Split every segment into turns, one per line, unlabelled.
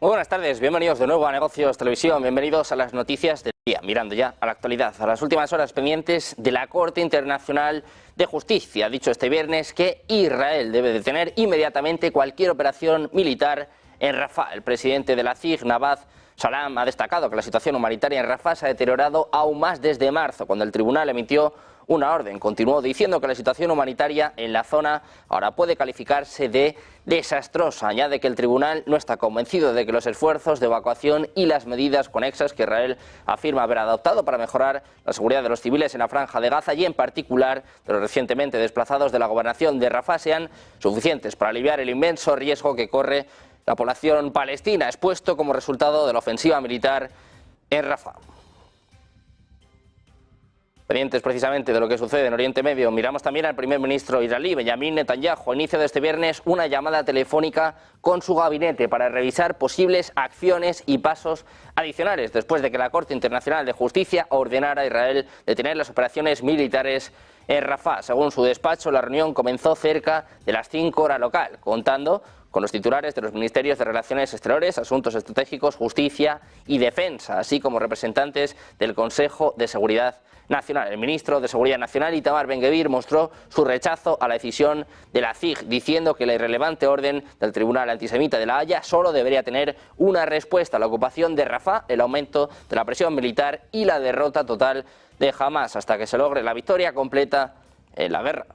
Muy buenas tardes, bienvenidos de nuevo a Negocios Televisión, bienvenidos a las noticias del día, mirando ya a la actualidad, a las últimas horas pendientes de la Corte Internacional de Justicia. Ha dicho este viernes que Israel debe detener inmediatamente cualquier operación militar en Rafah. El presidente de la CIG, Nawaf Salam, ha destacado que la situación humanitaria en Rafah se ha deteriorado aún más desde marzo, cuando el tribunal emitió una orden. Continuó diciendo que la situación humanitaria en la zona ahora puede calificarse de desastrosa. Añade que el tribunal no está convencido de que los esfuerzos de evacuación y las medidas conexas que Israel afirma haber adoptado para mejorar la seguridad de los civiles en la franja de Gaza y en particular de los recientemente desplazados de la gobernación de Rafah sean suficientes para aliviar el inmenso riesgo que corre la población palestina, expuesto como resultado de la ofensiva militar en Rafah. Pendientes precisamente de lo que sucede en Oriente Medio, miramos también al primer ministro israelí, Benjamin Netanyahu. A inicio de este viernes, una llamada telefónica con su gabinete para revisar posibles acciones y pasos adicionales, después de que la Corte Internacional de Justicia ordenara a Israel detener las operaciones militares en Rafah. Según su despacho, la reunión comenzó cerca de las 5 horas local, contando con los titulares de los Ministerios de Relaciones Exteriores, Asuntos Estratégicos, Justicia y Defensa, así como representantes del Consejo de Seguridad Nacional. El ministro de Seguridad Nacional, Itamar Ben-Gvir, mostró su rechazo a la decisión de la CIG, diciendo que la irrelevante orden del Tribunal Antisemita de La Haya solo debería tener una respuesta: la ocupación de Rafah, el aumento de la presión militar y la derrota total de Hamas, hasta que se logre la victoria completa en la guerra.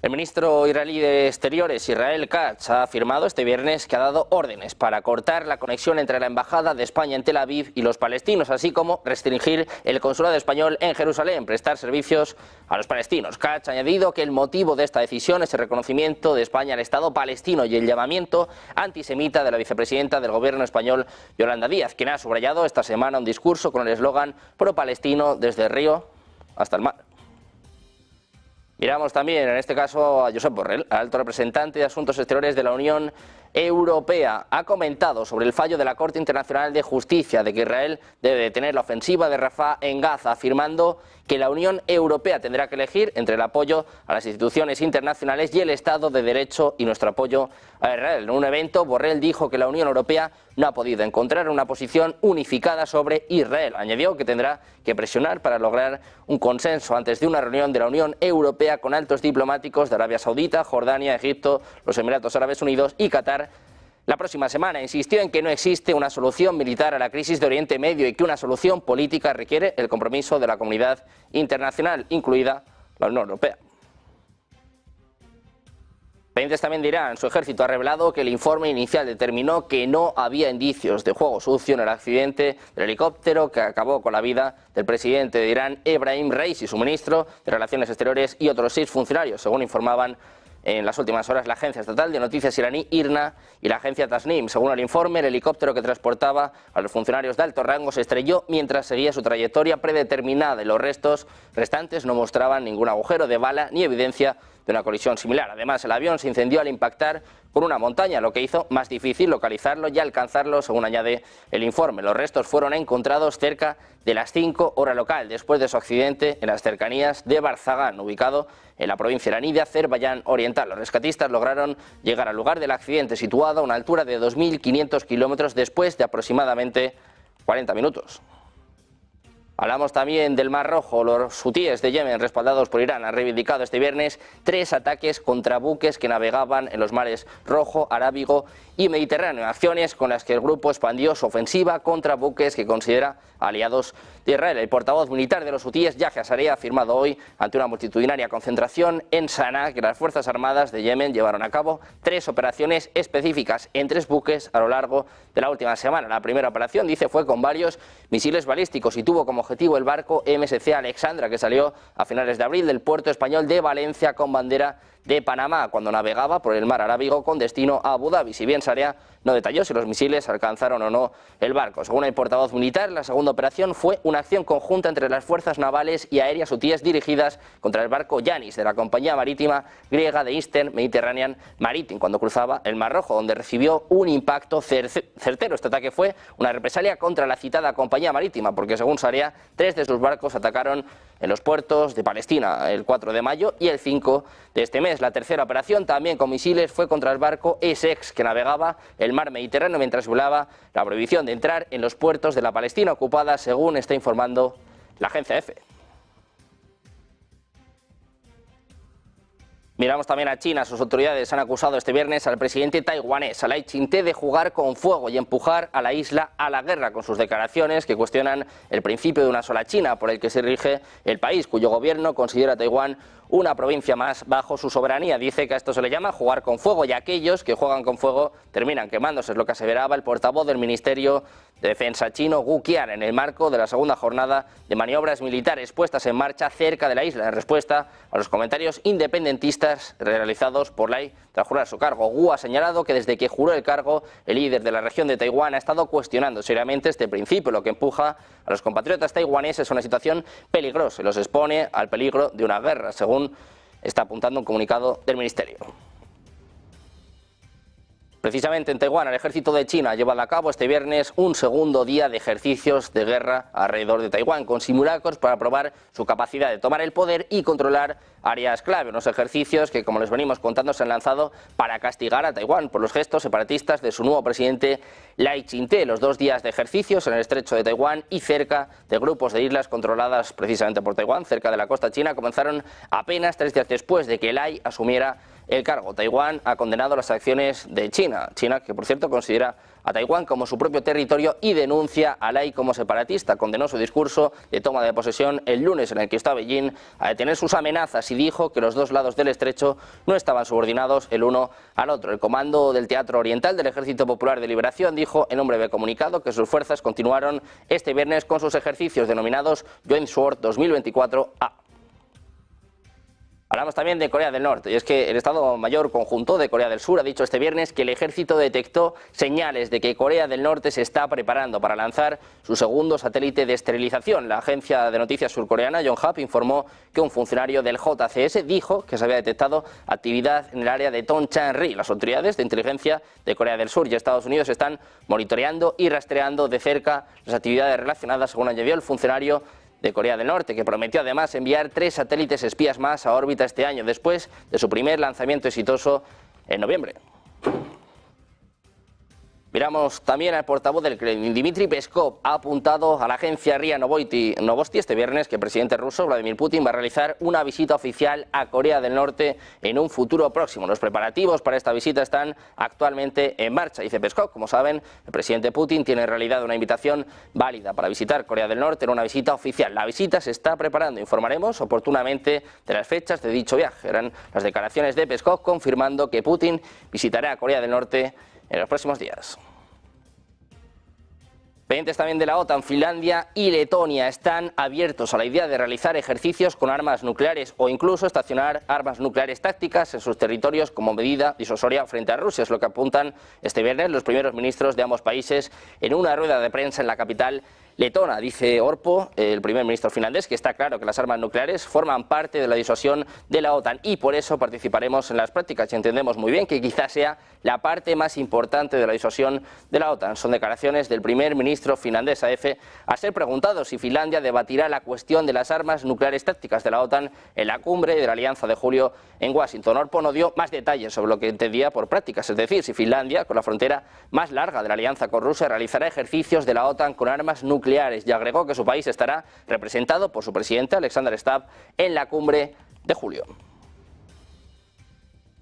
El ministro israelí de Exteriores, Israel Katz, ha afirmado este viernes que ha dado órdenes para cortar la conexión entre la Embajada de España en Tel Aviv y los palestinos, así como restringir el consulado español en Jerusalén, prestar servicios a los palestinos. Katz ha añadido que el motivo de esta decisión es el reconocimiento de España al Estado palestino y el llamamiento antisemita de la vicepresidenta del gobierno español, Yolanda Díaz, quien ha subrayado esta semana un discurso con el eslogan pro-palestino desde el río hasta el mar. Miramos también, en este caso, a Josep Borrell, alto representante de Asuntos Exteriores de la Unión Europea. Ha comentado sobre el fallo de la Corte Internacional de Justicia de que Israel debe detener la ofensiva de Rafah en Gaza, afirmando que la Unión Europea tendrá que elegir entre el apoyo a las instituciones internacionales y el Estado de Derecho y nuestro apoyo a Israel. En un evento, Borrell dijo que la Unión Europea no ha podido encontrar una posición unificada sobre Israel. Añadió que tendrá que presionar para lograr un consenso antes de una reunión de la Unión Europea con altos diplomáticos de Arabia Saudita, Jordania, Egipto, los Emiratos Árabes Unidos y Qatar la próxima semana. Insistió en que no existe una solución militar a la crisis de Oriente Medio y que una solución política requiere el compromiso de la comunidad internacional, incluida la Unión Europea. Pendientes también de Irán, su ejército ha revelado que el informe inicial determinó que no había indicios de juego sucio en el accidente del helicóptero que acabó con la vida del presidente de Irán, Ebrahim Raisi, su ministro de Relaciones Exteriores y otros 6 funcionarios, según informaban en las últimas horas la agencia estatal de noticias iraní IRNA y la agencia Tasnim. Según el informe, el helicóptero que transportaba a los funcionarios de alto rango se estrelló mientras seguía su trayectoria predeterminada y los restos restantes no mostraban ningún agujero de bala ni evidencia de una colisión similar. Además, el avión se incendió al impactar con una montaña, lo que hizo más difícil localizarlo y alcanzarlo, según añade el informe. Los restos fueron encontrados cerca de las 5 horas local, después de su accidente en las cercanías de Barzagán, ubicado en la provincia iraní de Azerbaiyán Oriental. Los rescatistas lograron llegar al lugar del accidente, situado a una altura de 2.500 kilómetros, después de aproximadamente 40 minutos. Hablamos también del Mar Rojo. Los hutíes de Yemen, respaldados por Irán, han reivindicado este viernes 3 ataques contra buques que navegaban en los mares Rojo, Arábigo y Mediterráneo, acciones con las que el grupo expandió su ofensiva contra buques que considera aliados de Israel. El portavoz militar de los hutíes, Yahya Saree, ha afirmado hoy ante una multitudinaria concentración en Sanaa que las Fuerzas Armadas de Yemen llevaron a cabo 3 operaciones específicas en 3 buques a lo largo de la última semana. La primera operación, dice, fue con varios misiles balísticos y tuvo como objetivo el barco MSC Alexandra, que salió a finales de abril del puerto español de Valencia con bandera de Panamá, cuando navegaba por el mar Arábigo con destino a Abu Dhabi. Si bien Sarea no detalló si los misiles alcanzaron o no el barco. Según el portavoz militar, la segunda operación fue una acción conjunta entre las fuerzas navales y aéreas hutíes dirigidas contra el barco Yanis de la compañía marítima griega de Eastern Mediterranean Maritime, cuando cruzaba el Mar Rojo, donde recibió un impacto certero. Este ataque fue una represalia contra la citada compañía marítima, porque según Sarea, 3 de sus barcos atacaron en los puertos de Palestina el 4 de mayo y el 5 de este mes. viernes la tercera operación, también con misiles, fue contra el barco Essex, que navegaba el mar Mediterráneo mientras violaba la prohibición de entrar en los puertos de la Palestina ocupada, según está informando la agencia EFE. Miramos también a China. Sus autoridades han acusado este viernes al presidente taiwanés, Lai Ching-te, de jugar con fuego y empujar a la isla a la guerra con sus declaraciones que cuestionan el principio de una sola China por el que se rige el país, cuyo gobierno considera a Taiwán una provincia más bajo su soberanía. Dice que a esto se le llama jugar con fuego y aquellos que juegan con fuego terminan quemándose, es lo que aseveraba el portavoz del Ministerio de Defensa chino, Gu Qian, en el marco de la segunda jornada de maniobras militares puestas en marcha cerca de la isla, en respuesta a los comentarios independentistas realizados por Lai tras jurar su cargo. Gu ha señalado que desde que juró el cargo, el líder de la región de Taiwán ha estado cuestionando seriamente este principio, lo que empuja a los compatriotas taiwaneses a una situación peligrosa y los expone al peligro de una guerra, según está apuntando un comunicado del ministerio. Precisamente en Taiwán, el ejército de China ha llevado a cabo este viernes un segundo día de ejercicios de guerra alrededor de Taiwán, con simulacros para probar su capacidad de tomar el poder y controlar áreas clave. Unos ejercicios que, como les venimos contando, se han lanzado para castigar a Taiwán por los gestos separatistas de su nuevo presidente Lai Ching-te. Los 2 días de ejercicios en el estrecho de Taiwán y cerca de grupos de islas controladas precisamente por Taiwán, cerca de la costa china, comenzaron apenas 3 días después de que Lai asumiera el cargo. Taiwán ha condenado las acciones de China, que por cierto considera a Taiwán como su propio territorio y denuncia a Lai como separatista. Condenó su discurso de toma de posesión el lunes, en el que está Beijing a detener sus amenazas y dijo que los 2 lados del estrecho no estaban subordinados el uno al otro. El comando del Teatro Oriental del Ejército Popular de Liberación dijo en un breve comunicado que sus fuerzas continuaron este viernes con sus ejercicios denominados Joint Sword 2024A. Hablamos también de Corea del Norte, y es que el Estado Mayor Conjunto de Corea del Sur ha dicho este viernes que el ejército detectó señales de que Corea del Norte se está preparando para lanzar su segundo satélite de esterilización. La agencia de noticias surcoreana Yonhap informó que un funcionario del JCS dijo que se había detectado actividad en el área de Tongchang-ri. Las autoridades de inteligencia de Corea del Sur y Estados Unidos están monitoreando y rastreando de cerca las actividades relacionadas, según añadió el funcionario de Corea del Norte, que prometió además enviar 3 satélites espías más a órbita este año, después de su primer lanzamiento exitoso en noviembre. Miramos también al portavoz del Kremlin. Dmitry Peskov ha apuntado a la agencia RIA Novosti este viernes que el presidente ruso Vladimir Putin va a realizar una visita oficial a Corea del Norte en un futuro próximo. Los preparativos para esta visita están actualmente en marcha, dice Peskov. Como saben, el presidente Putin tiene en realidad una invitación válida para visitar Corea del Norte en una visita oficial. La visita se está preparando. Informaremos oportunamente de las fechas de dicho viaje. Eran las declaraciones de Peskov confirmando que Putin visitará Corea del Norte en los próximos días. Pendientes también de la OTAN, Finlandia y Letonia están abiertos a la idea de realizar ejercicios con armas nucleares o incluso estacionar armas nucleares tácticas en sus territorios como medida disuasoria frente a Rusia. Es lo que apuntan este viernes los primeros ministros de ambos países en una rueda de prensa en la capital letona. Dice Orpo, el primer ministro finlandés, que está claro que las armas nucleares forman parte de la disuasión de la OTAN y por eso participaremos en las prácticas y entendemos muy bien que quizás sea la parte más importante de la disuasión de la OTAN. Son declaraciones del primer ministro finlandés a EFE a ser preguntado si Finlandia debatirá la cuestión de las armas nucleares tácticas de la OTAN en la cumbre de la Alianza de julio en Washington. Orpo no dio más detalles sobre lo que entendía por prácticas, es decir, si Finlandia, con la frontera más larga de la alianza con Rusia, realizará ejercicios de la OTAN con armas nucleares, y agregó que su país estará representado por su presidente Alexander Stubb en la cumbre de julio.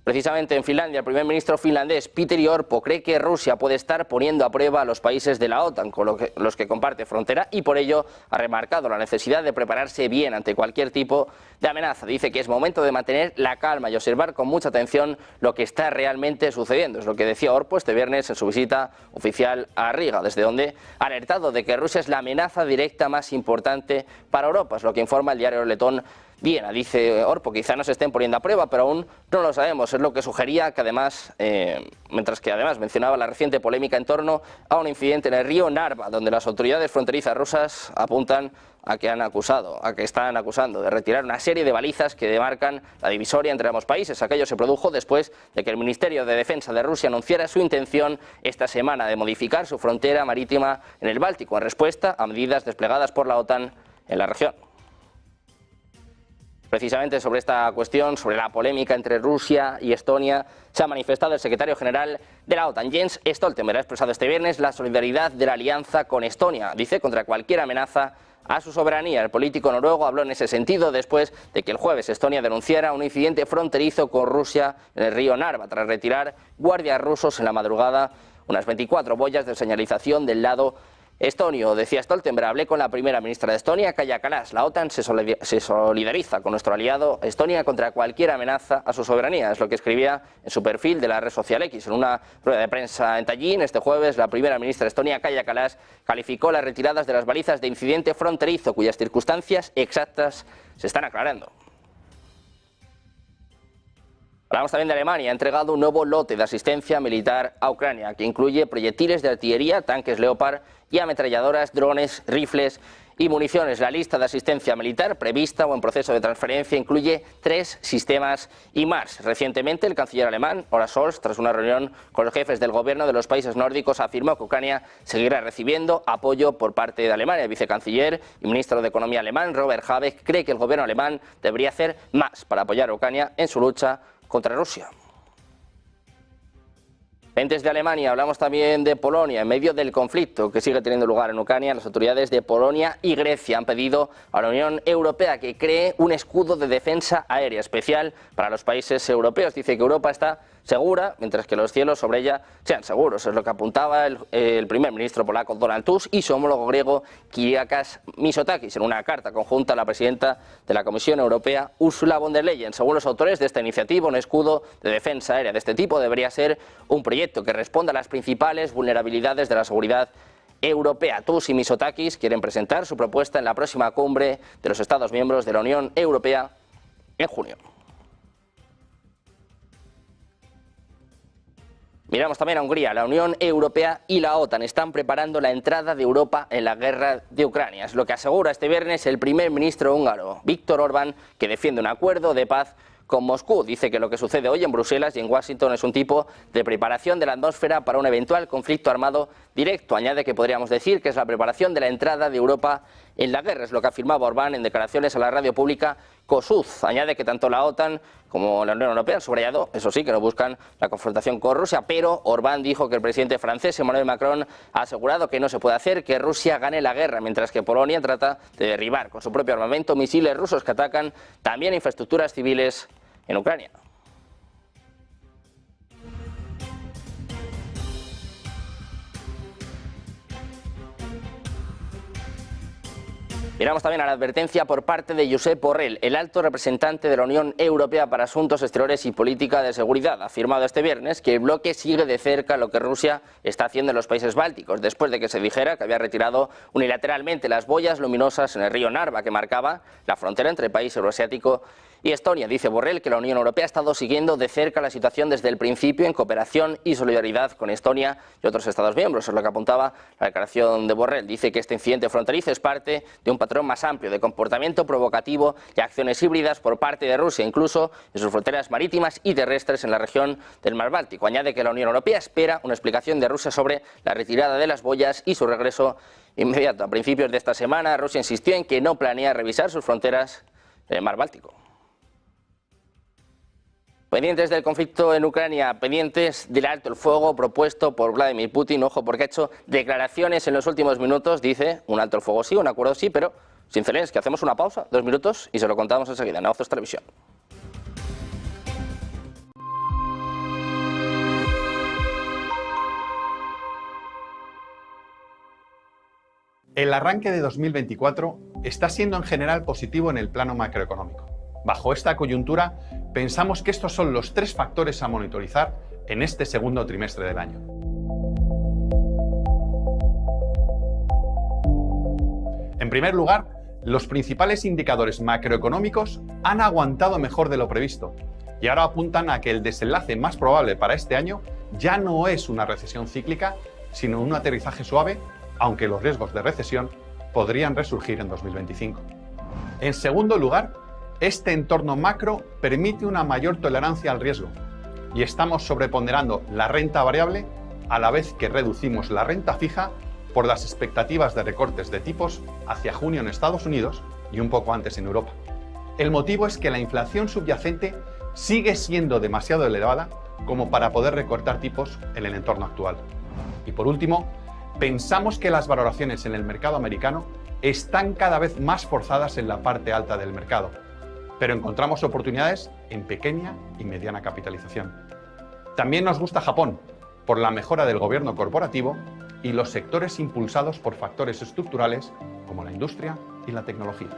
Precisamente en Finlandia, el primer ministro finlandés Petteri Orpo cree que Rusia puede estar poniendo a prueba a los países de la OTAN con los que comparte frontera y por ello ha remarcado la necesidad de prepararse bien ante cualquier tipo de amenaza. Dice que es momento de mantener la calma y observar con mucha atención lo que está realmente sucediendo. Es lo que decía Orpo este viernes en su visita oficial a Riga, desde donde ha alertado de que Rusia es la amenaza directa más importante para Europa. Es lo que informa el diario letón Viena. Dice Orpo, quizá no se estén poniendo a prueba, pero aún no lo sabemos. Es lo que sugería que además, mientras que además mencionaba la reciente polémica en torno a un incidente en el río Narva, donde las autoridades fronterizas rusas apuntan a que están acusando de retirar una serie de balizas que demarcan la divisoria entre ambos países. Aquello se produjo después de que el Ministerio de Defensa de Rusia anunciara su intención esta semana de modificar su frontera marítima en el Báltico, en respuesta a medidas desplegadas por la OTAN en la región. Precisamente sobre esta cuestión, sobre la polémica entre Rusia y Estonia, se ha manifestado el secretario general de la OTAN, Jens Stoltenberg. Ha expresado este viernes la solidaridad de la alianza con Estonia, dice, contra cualquier amenaza a su soberanía. El político noruego habló en ese sentido después de que el jueves Estonia denunciara un incidente fronterizo con Rusia en el río Narva, tras retirar guardias rusos en la madrugada unas 24 boyas de señalización del lado estonio. Decía Stoltenberg: hablé con la primera ministra de Estonia, Kaja Kallas. La OTAN se solidariza con nuestro aliado Estonia contra cualquier amenaza a su soberanía. Es lo que escribía en su perfil de la red social X. En una rueda de prensa en Tallinn este jueves, la primera ministra de Estonia, Kaja Kallas, calificó las retiradas de las balizas de incidente fronterizo, cuyas circunstancias exactas se están aclarando. Hablamos también de Alemania. Ha entregado un nuevo lote de asistencia militar a Ucrania, que incluye proyectiles de artillería, tanques Leopard y ametralladoras, drones, rifles y municiones. La lista de asistencia militar prevista o en proceso de transferencia incluye 3 sistemas HIMARS. Recientemente, el canciller alemán, Olaf Scholz, tras una reunión con los jefes del gobierno de los países nórdicos, afirmó que Ucrania seguirá recibiendo apoyo por parte de Alemania. El vicecanciller y ministro de Economía alemán, Robert Habeck, cree que el gobierno alemán debería hacer más para apoyar a Ucrania en su lucha contra Rusia. Pendientes de Alemania, hablamos también de Polonia. En medio del conflicto que sigue teniendo lugar en Ucrania, las autoridades de Polonia y Grecia han pedido a la Unión Europea que cree un escudo de defensa aérea especial para los países europeos. Dice que Europa está segura, mientras que los cielos sobre ella sean seguros. Es lo que apuntaba el primer ministro polaco Donald Tusk y su homólogo griego Kyriakos Mitsotakis en una carta conjunta a la presidenta de la Comisión Europea, Ursula von der Leyen. Según los autores de esta iniciativa, un escudo de defensa aérea de este tipo debería ser un proyecto que responda a las principales vulnerabilidades de la seguridad europea. Tusk y Mitsotakis quieren presentar su propuesta en la próxima cumbre de los Estados miembros de la Unión Europea en junio. Miramos también a Hungría. La Unión Europea y la OTAN están preparando la entrada de Europa en la guerra de Ucrania. Es lo que asegura este viernes el primer ministro húngaro, Viktor Orbán, que defiende un acuerdo de paz con Moscú. Dice que lo que sucede hoy en Bruselas y en Washington es un tipo de preparación de la atmósfera para un eventual conflicto armado directo. Añade que podríamos decir que es la preparación de la entrada de Europa en la guerra. Es lo que afirmaba Orbán en declaraciones a la radio pública Kossuth. Añade que tanto la OTAN como la Unión Europea han subrayado, eso sí, que no buscan la confrontación con Rusia, pero Orbán dijo que el presidente francés Emmanuel Macron ha asegurado que no se puede hacer que Rusia gane la guerra, mientras que Polonia trata de derribar con su propio armamento misiles rusos que atacan también infraestructuras civiles en Ucrania. Miramos también a la advertencia por parte de Josep Borrell, el alto representante de la Unión Europea para Asuntos Exteriores y Política de Seguridad. Ha afirmado este viernes que el bloque sigue de cerca lo que Rusia está haciendo en los países bálticos, después de que se dijera que había retirado unilateralmente las boyas luminosas en el río Narva, que marcaba la frontera entre el país euroasiático y Estonia. Dice Borrell que la Unión Europea ha estado siguiendo de cerca la situación desde el principio en cooperación y solidaridad con Estonia y otros Estados miembros. Es lo que apuntaba la declaración de Borrell. Dice que este incidente fronterizo es parte de un patrón más amplio de comportamiento provocativo y acciones híbridas por parte de Rusia, incluso en sus fronteras marítimas y terrestres en la región del Mar Báltico. Añade que la Unión Europea espera una explicación de Rusia sobre la retirada de las boyas y su regreso inmediato. A principios de esta semana, Rusia insistió en que no planea revisar sus fronteras en el Mar Báltico. Pendientes del conflicto en Ucrania, pendientes del alto el fuego propuesto por Vladimir Putin. Ojo, porque ha hecho declaraciones en los últimos minutos. Dice, un alto el fuego sí, un acuerdo sí, pero sin Zelensky. Hacemos una pausa, 2 minutos, y se lo contamos enseguida en Negocios Televisión.
El arranque de 2024 está siendo en general positivo en el plano macroeconómico. Bajo esta coyuntura, pensamos que estos son los 3 factores a monitorizar en este segundo trimestre del año. En primer lugar, los principales indicadores macroeconómicos han aguantado mejor de lo previsto y ahora apuntan a que el desenlace más probable para este año ya no es una recesión cíclica, sino un aterrizaje suave, aunque los riesgos de recesión podrían resurgir en 2025. En segundo lugar, este entorno macro permite una mayor tolerancia al riesgo y estamos sobreponderando la renta variable a la vez que reducimos la renta fija por las expectativas de recortes de tipos hacia junio en Estados Unidos y un poco antes en Europa. El motivo es que la inflación subyacente sigue siendo demasiado elevada como para poder recortar tipos en el entorno actual. Y por último, pensamos que las valoraciones en el mercado americano están cada vez más forzadas en la parte alta del mercado, pero encontramos oportunidades en pequeña y mediana capitalización. También nos gusta Japón, por la mejora del gobierno corporativo y los sectores impulsados por factores estructurales como la industria y la tecnología.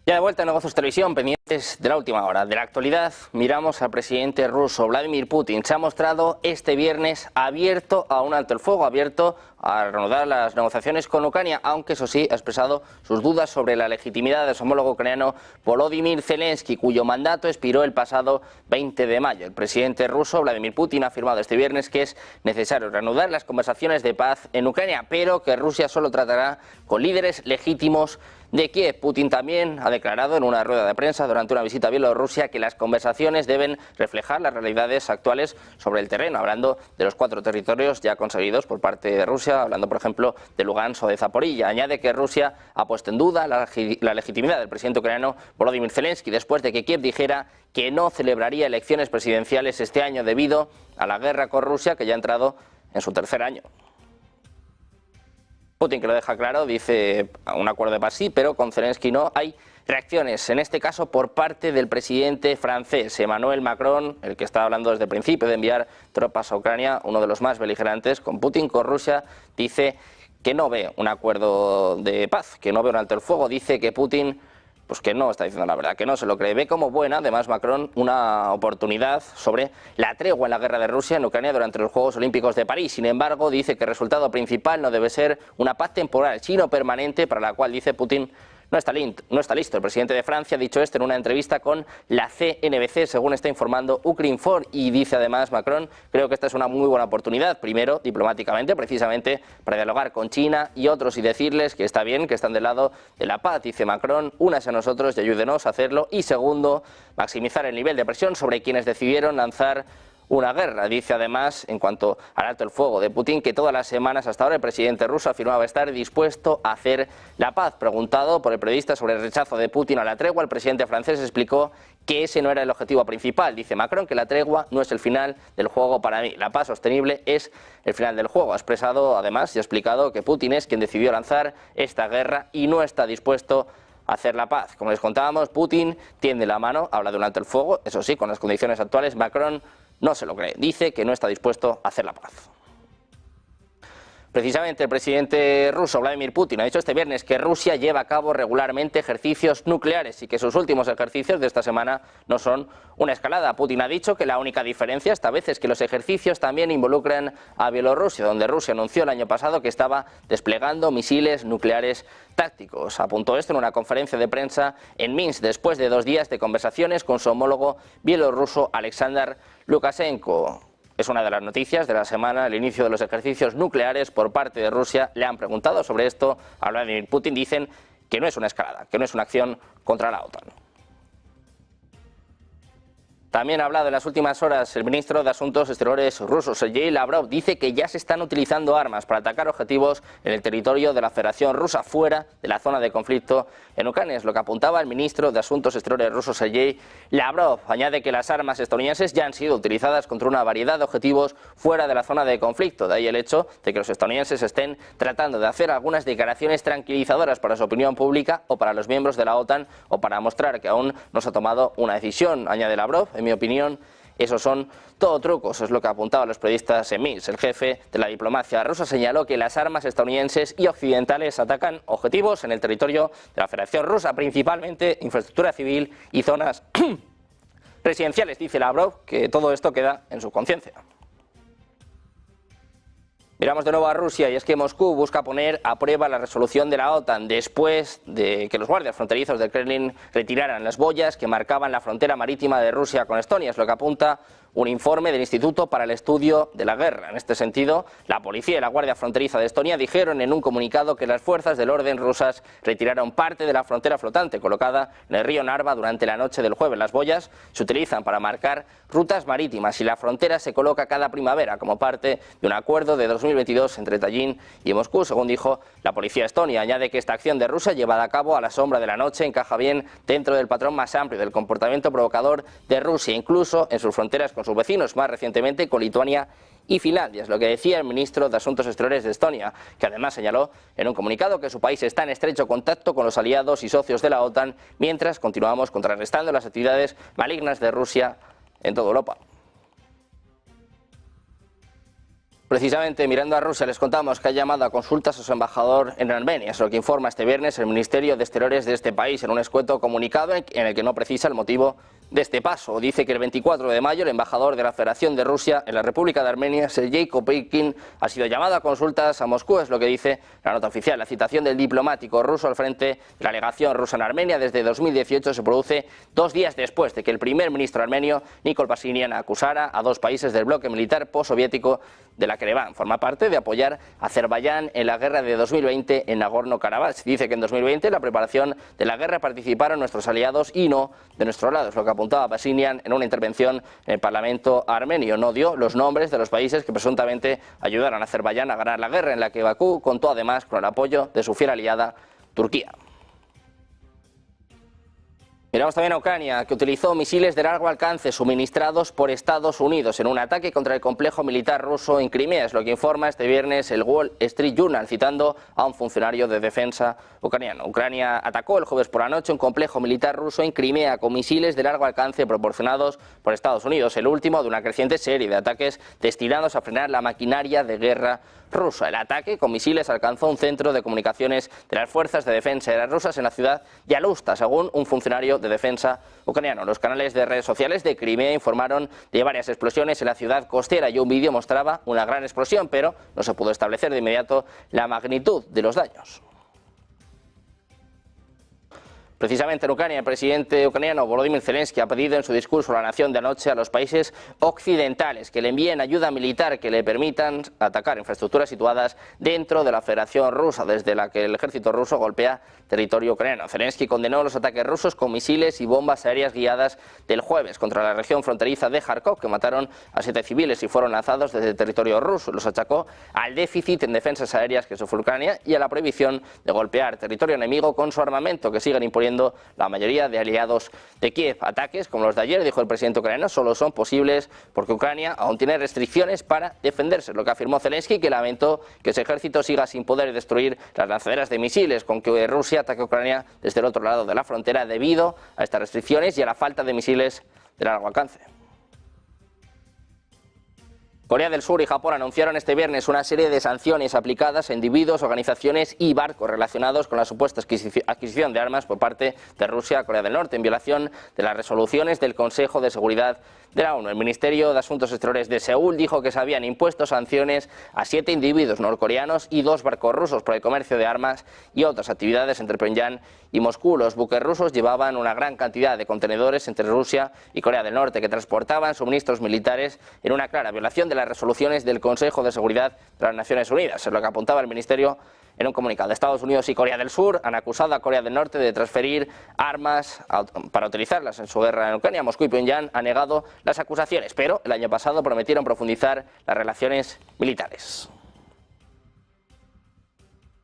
Ya de vuelta en Negocios Televisión, pendientes de la última hora. De la actualidad, miramos al presidente ruso, Vladimir Putin. Se ha mostrado este viernes abierto a un alto el fuego, abierto a reanudar las negociaciones con Ucrania, aunque eso sí, ha expresado sus dudas sobre la legitimidad de su homólogo ucraniano Volodymyr Zelensky, cuyo mandato expiró el pasado 20 de mayo. El presidente ruso, Vladimir Putin, ha afirmado este viernes que es necesario reanudar las conversaciones de paz en Ucrania, pero que Rusia solo tratará con líderes legítimos de Kiev. Putin también ha declarado en una rueda de prensa durante una visita a Bielorrusia que las conversaciones deben reflejar las realidades actuales sobre el terreno, hablando de los 4 territorios ya conseguidos por parte de Rusia, hablando por ejemplo de Lugansk o de Zaporilla. Añade que Rusia ha puesto en duda la legitimidad del presidente ucraniano Volodymyr Zelensky después de que Kiev dijera que no celebraría elecciones presidenciales este año debido a la guerra con Rusia, que ya ha entrado en su tercer año. Putin, que lo deja claro, dice un acuerdo de paz sí, pero con Zelensky no. Hay reacciones, en este caso por parte del presidente francés, Emmanuel Macron, el que está hablando desde el principio de enviar tropas a Ucrania, uno de los más beligerantes con Putin, con Rusia, dice que no ve un acuerdo de paz, que no ve un alto el fuego, dice que Putin pues que no está diciendo la verdad, que no se lo cree. Ve como buena, además, Macron, una oportunidad sobre la tregua en la guerra de Rusia en Ucrania durante los Juegos Olímpicos de París. Sin embargo, dice que el resultado principal no debe ser una paz temporal, sino permanente, para la cual, dice Putin, no está listo. El presidente de Francia ha dicho esto en una entrevista con la CNBC, según está informando Ukrinform, y dice además Macron, creo que esta es una muy buena oportunidad, primero, diplomáticamente, precisamente para dialogar con China y otros y decirles que está bien, que están del lado de la paz, dice Macron, únase a nosotros y ayúdenos a hacerlo, y segundo, maximizar el nivel de presión sobre quienes decidieron lanzar una guerra. Dice además, en cuanto al alto el fuego de Putin, que todas las semanas hasta ahora el presidente ruso afirmaba estar dispuesto a hacer la paz. Preguntado por el periodista sobre el rechazo de Putin a la tregua, el presidente francés explicó que ese no era el objetivo principal. Dice Macron que la tregua no es el final del juego para mí, la paz sostenible es el final del juego. Ha expresado además y ha explicado que Putin es quien decidió lanzar esta guerra y no está dispuesto a hacer la paz. Como les contábamos, Putin tiende la mano, habla de un alto el fuego, eso sí, con las condiciones actuales. Macron no se lo cree, dice que no está dispuesto a hacer la paz. Precisamente el presidente ruso Vladimir Putin ha dicho este viernes que Rusia lleva a cabo regularmente ejercicios nucleares y que sus últimos ejercicios de esta semana no son una escalada. Putin ha dicho que la única diferencia esta vez es que los ejercicios también involucran a Bielorrusia, donde Rusia anunció el año pasado que estaba desplegando misiles nucleares tácticos. Apuntó esto en una conferencia de prensa en Minsk después de 2 días de conversaciones con su homólogo bielorruso Alexander Lukashenko. Es una de las noticias de la semana, el inicio de los ejercicios nucleares por parte de Rusia. Le han preguntado sobre esto a Vladimir Putin. Dicen que no es una escalada, que no es una acción contra la OTAN. También ha hablado en las últimas horas el ministro de Asuntos Exteriores ruso, Sergei Lavrov. Dice que ya se están utilizando armas para atacar objetivos en el territorio de la Federación Rusa, fuera de la zona de conflicto en Ucrania. Es lo que apuntaba el ministro de Asuntos Exteriores ruso, Sergei Lavrov. Añade que las armas estadounidenses ya han sido utilizadas contra una variedad de objetivos fuera de la zona de conflicto. De ahí el hecho de que los estadounidenses estén tratando de hacer algunas declaraciones tranquilizadoras para su opinión pública o para los miembros de la OTAN, o para mostrar que aún no se ha tomado una decisión. Añade Lavrov: en mi opinión, esos son todo trucos, es lo que apuntaban los periodistas en Minsk. El jefe de la diplomacia rusa señaló que las armas estadounidenses y occidentales atacan objetivos en el territorio de la Federación Rusa, principalmente infraestructura civil y zonas residenciales. Dice Lavrov que todo esto queda en su conciencia. Miramos de nuevo a Rusia, y es que Moscú busca poner a prueba la resolución de la OTAN después de que los guardias fronterizos del Kremlin retiraran las boyas que marcaban la frontera marítima de Rusia con Estonia. Es lo que apunta un informe del Instituto para el Estudio de la Guerra. En este sentido, la policía y la Guardia Fronteriza de Estonia dijeron en un comunicado que las fuerzas del orden rusas retiraron parte de la frontera flotante colocada en el río Narva durante la noche del jueves. Las boyas se utilizan para marcar rutas marítimas y la frontera se coloca cada primavera como parte de un acuerdo de 2022 entre Tallin y Moscú, según dijo la policía estonia. Añade que esta acción de Rusia, llevada a cabo a la sombra de la noche, encaja bien dentro del patrón más amplio del comportamiento provocador de Rusia, incluso en sus fronteras con sus vecinos, más recientemente con Lituania y Finlandia. Es lo que decía el ministro de Asuntos Exteriores de Estonia, que además señaló en un comunicado que su país está en estrecho contacto con los aliados y socios de la OTAN, mientras continuamos contrarrestando las actividades malignas de Rusia en toda Europa. Precisamente mirando a Rusia, les contamos que ha llamado a consultas a su embajador en Armenia. Es lo que informa este viernes el Ministerio de Exteriores de este país en un escueto comunicado en el que no precisa el motivo de este paso. Dice que el 24 de mayo el embajador de la Federación de Rusia en la República de Armenia, Sergei Kopeikin, ha sido llamado a consultas a Moscú. Es lo que dice la nota oficial. La citación del diplomático ruso al frente de la legación rusa en Armenia desde 2018 se produce 2 días después de que el primer ministro armenio, Nikol Pashinyan, acusara a 2 países del bloque militar postsoviético de la Yerevan. Forma parte de apoyar a Azerbaiyán en la guerra de 2020 en Nagorno-Karabaj. Dice que en 2020 en la preparación de la guerra participaron nuestros aliados y no de nuestro lado. Es lo que apuntaba Pashinyan en una intervención en el Parlamento armenio. No dio los nombres de los países que presuntamente ayudaron a Azerbaiyán a ganar la guerra, en la que Bakú contó además con el apoyo de su fiel aliada Turquía. Miramos también a Ucrania, que utilizó misiles de largo alcance suministrados por Estados Unidos en un ataque contra el complejo militar ruso en Crimea. Es lo que informa este viernes el Wall Street Journal, citando a un funcionario de defensa ucraniano. Ucrania atacó el jueves por la noche un complejo militar ruso en Crimea con misiles de largo alcance proporcionados por Estados Unidos, el último de una creciente serie de ataques destinados a frenar la maquinaria de guerra rusa. El ataque con misiles alcanzó un centro de comunicaciones de las fuerzas de defensa aéreas rusas en la ciudad de Alusta, según un funcionario de defensa ucraniano. Los canales de redes sociales de Crimea informaron de varias explosiones en la ciudad costera y un vídeo mostraba una gran explosión, pero no se pudo establecer de inmediato la magnitud de los daños. Precisamente en Ucrania, el presidente ucraniano Volodymyr Zelensky ha pedido en su discurso a la nación de anoche a los países occidentales que le envíen ayuda militar que le permitan atacar infraestructuras situadas dentro de la Federación Rusa, desde la que el ejército ruso golpea territorio ucraniano. Zelensky condenó los ataques rusos con misiles y bombas aéreas guiadas del jueves contra la región fronteriza de Kharkov, que mataron a 7 civiles y fueron lanzados desde el territorio ruso. Los achacó al déficit en defensas aéreas que sufre Ucrania y a la prohibición de golpear territorio enemigo con su armamento, que siguen imponiendo la mayoría de aliados de Kiev. Ataques como los de ayer, dijo el presidente ucraniano, solo son posibles porque Ucrania aún tiene restricciones para defenderse, lo que afirmó Zelensky, que lamentó que ese ejército siga sin poder destruir las lanzaderas de misiles con que Rusia ataque a Ucrania desde el otro lado de la frontera debido a estas restricciones y a la falta de misiles de largo alcance. Corea del Sur y Japón anunciaron este viernes una serie de sanciones aplicadas a individuos, organizaciones y barcos relacionados con la supuesta adquisición de armas por parte de Rusia a Corea del Norte, en violación de las resoluciones del Consejo de Seguridad de la ONU. El Ministerio de Asuntos Exteriores de Seúl dijo que se habían impuesto sanciones a 7 individuos norcoreanos y 2 barcos rusos por el comercio de armas y otras actividades entre Pyongyang y Moscú. Los buques rusos llevaban una gran cantidad de contenedores entre Rusia y Corea del Norte que transportaban suministros militares en una clara violación de las resoluciones del Consejo de Seguridad de las Naciones Unidas. Es lo que apuntaba el Ministerio En un comunicado, Estados Unidos y Corea del Sur han acusado a Corea del Norte de transferir armas para utilizarlas en su guerra en Ucrania. Moscú y Pyongyang han negado las acusaciones, pero el año pasado prometieron profundizar las relaciones militares.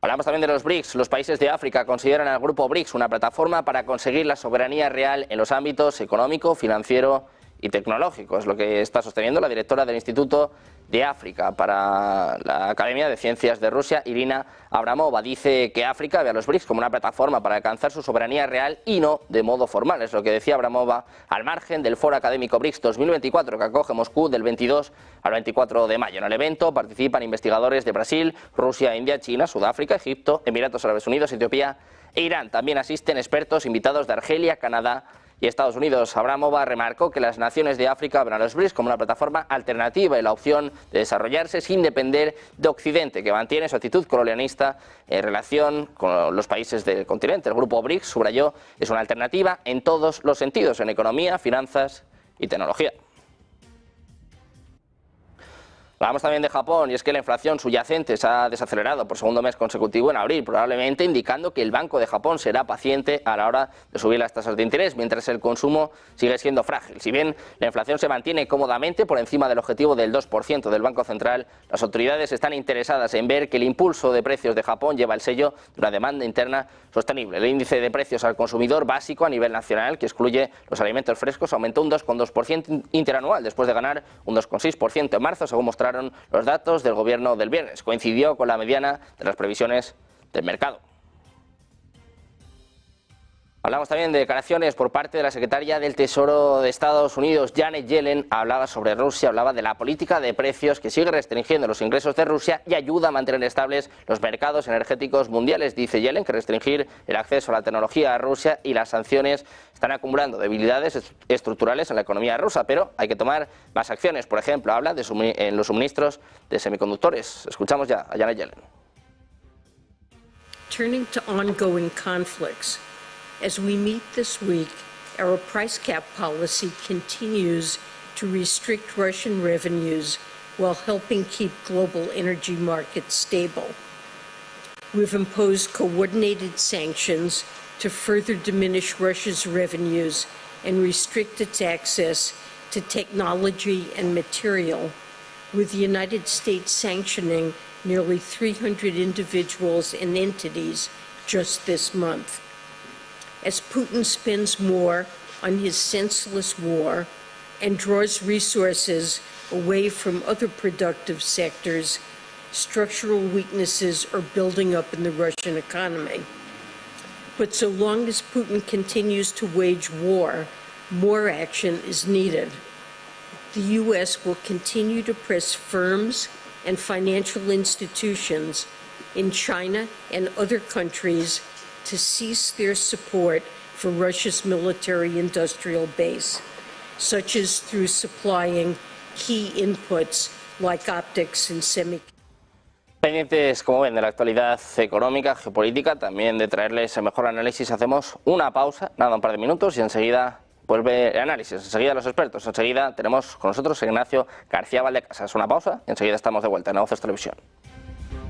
Hablamos también de los BRICS. Los países de África consideran al grupo BRICS una plataforma para conseguir la soberanía real en los ámbitos económico, financiero y tecnológico. Es lo que está sosteniendo la directora del Instituto de África para la Academia de Ciencias de Rusia, Irina Abramova. Dice que África ve a los BRICS como una plataforma para alcanzar su soberanía real y no de modo formal. Es lo que decía Abramova al margen del Foro Académico BRICS 2024 que acoge Moscú del 22 al 24 de mayo. En el evento participan investigadores de Brasil, Rusia, India, China, Sudáfrica, Egipto, Emiratos Árabes Unidos, Etiopía e Irán. También asisten expertos invitados de Argelia, Canadá y Estados Unidos. Abramova remarcó que las naciones de África ven a los BRICS como una plataforma alternativa y la opción de desarrollarse sin depender de Occidente, que mantiene su actitud colonialista en relación con los países del continente. El grupo BRICS, subrayó, es una alternativa en todos los sentidos, en economía, finanzas y tecnología. Hablamos también de Japón, y es que la inflación subyacente se ha desacelerado por segundo mes consecutivo en abril, probablemente indicando que el Banco de Japón será paciente a la hora de subir las tasas de interés, mientras el consumo sigue siendo frágil. Si bien la inflación se mantiene cómodamente por encima del objetivo del 2% del Banco Central, las autoridades están interesadas en ver que el impulso de precios de Japón lleva el sello de una demanda interna sostenible. El índice de precios al consumidor básico a nivel nacional, que excluye los alimentos frescos, aumentó un 2,2% interanual, después de ganar un 2,6% en marzo, según mostraron los datos del gobierno del viernes. Coincidió con la mediana de las previsiones del mercado. Hablamos también de declaraciones por parte de la secretaria del Tesoro de Estados Unidos, Janet Yellen. Hablaba sobre Rusia, hablaba de la política de precios que sigue restringiendo los ingresos de Rusia y ayuda a mantener estables los mercados energéticos mundiales. Dice Yellen que restringir el acceso a la tecnología a Rusia y las sanciones están acumulando debilidades estructurales en la economía rusa, pero hay que tomar más acciones. Por ejemplo, habla en los suministros de semiconductores. Escuchamos ya a Janet Yellen.
Turning to ongoing conflicts. As we meet this week, our price cap policy continues to restrict Russian revenues while helping keep global energy markets stable. We've imposed coordinated sanctions to further diminish Russia's revenues and restrict its access to technology and material, with the United States sanctioning nearly 300 individuals and entities just this month. As Putin spends more on his senseless war and draws resources away from other productive sectors, structural weaknesses are building up in the Russian economy. But so long as Putin continues to wage war, more action is needed. The U.S. will continue to press firms and financial institutions in China and other countries to cease their support for Russia's military-industrial base, such as through supplying key inputs like optics and semiconductors.
Pendientes, como ven, de la actualidad económica, geopolítica, también de traerles el mejor análisis. Hacemos una pausa, nada, un par de minutos, y enseguida vuelve el análisis, enseguida los expertos, enseguida tenemos con nosotros a Ignacio García Valdecasas. Una pausa y enseguida estamos de vuelta en Negocios Televisión.